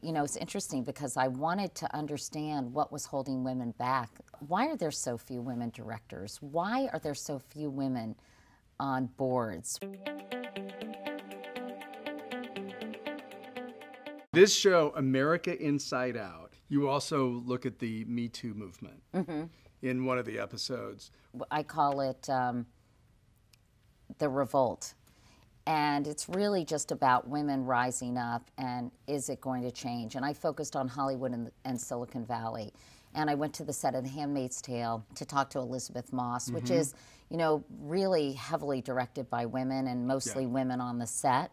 you know, it's interesting because I wanted to understand what was holding women back. Why are there so few women directors? Why are there so few women on boards? This show, America Inside Out, you also look at the Me Too movement in one of the episodes. I call it the revolt. And it's really just about women rising up and is it going to change? And I focused on Hollywood and Silicon Valley. And I went to the set of The Handmaid's Tale to talk to Elizabeth Moss, which is, you know, really heavily directed by women and mostly women on the set.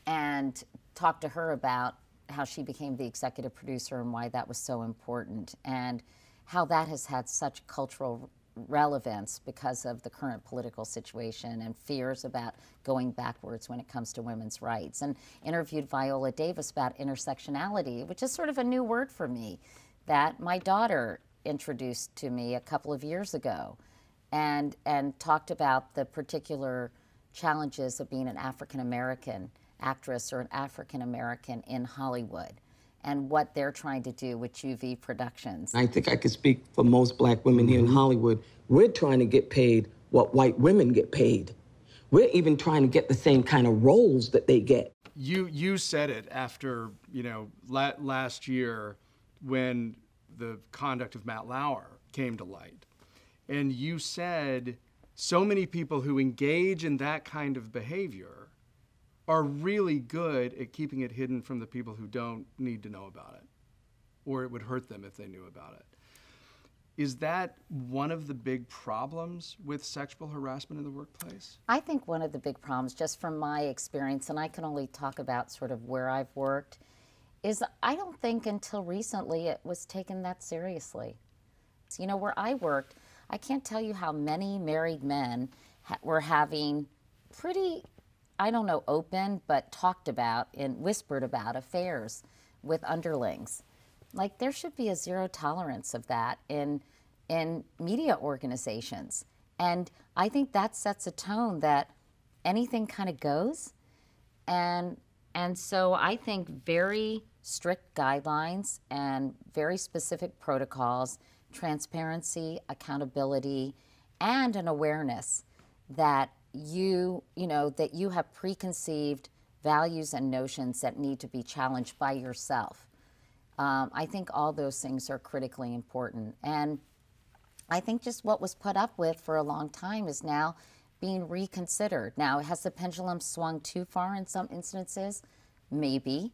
And talked to her about how she became the executive producer and why that was so important and how that has had such cultural relevance because of the current political situation and fears about going backwards when it comes to women's rights. And interviewed Viola Davis about intersectionality, which is sort of a new word for me that my daughter introduced to me a couple of years ago, and talked about the particular challenges of being an African-American actress or an African-American in Hollywood, and what they're trying to do with UV Productions. I think I could speak for most black women here in Hollywood. We're trying to get paid what white women get paid. We're even trying to get the same kind of roles that they get. You said it after, you know, last year when the conduct of Matt Lauer came to light. And you said so many people who engage in that kind of behavior are really good at keeping it hidden from the people who don't need to know about it, or it would hurt them if they knew about it. Is that one of the big problems with sexual harassment in the workplace? I think one of the big problems, just from my experience, and I can only talk about sort of where I've worked, is I don't think until recently it was taken that seriously. So, you know, where I worked, I can't tell you how many married men were having pretty, I don't know, open, but talked about and whispered about affairs with underlings. Like, there should be a zero tolerance of that in media organizations. And I think that sets a tone that anything kind of goes. And so I think very strict guidelines and very specific protocols, transparency, accountability, and an awareness that you know, that you have preconceived values and notions that need to be challenged by yourself. I think all those things are critically important. And I think just what was put up with for a long time is now being reconsidered. Now, has the pendulum swung too far in some instances? Maybe.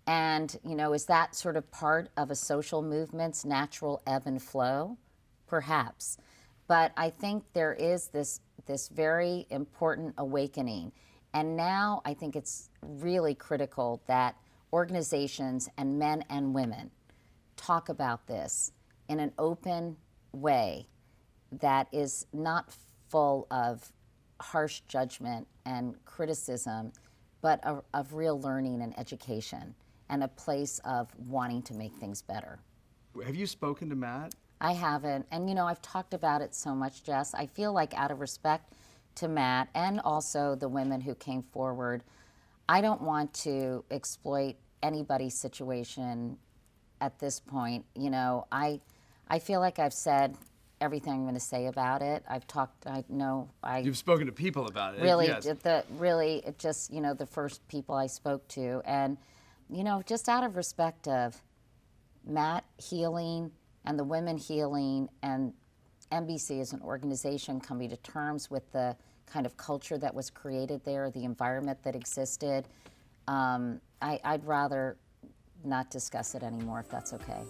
And, you know, is that sort of part of a social movement's natural ebb and flow? Perhaps. But I think there is this very important awakening. And now I think it's really critical that organizations and men and women talk about this in an open way that is not full of harsh judgment and criticism, but of real learning and education and a place of wanting to make things better. Have you spoken to Matt? I haven't, and you know, I've talked about it so much, Jess. I feel like out of respect to Matt and also the women who came forward, I don't want to exploit anybody's situation at this point. You know, I feel like I've said everything I'm going to say about it. I've talked, You've spoken to people about it. Really, yes. It just, you know, the first people I spoke to. And, you know, just out of respect of Matt healing and the women healing and NBC as an organization coming to terms with the kind of culture that was created there, the environment that existed, I'd rather not discuss it anymore, if that's okay.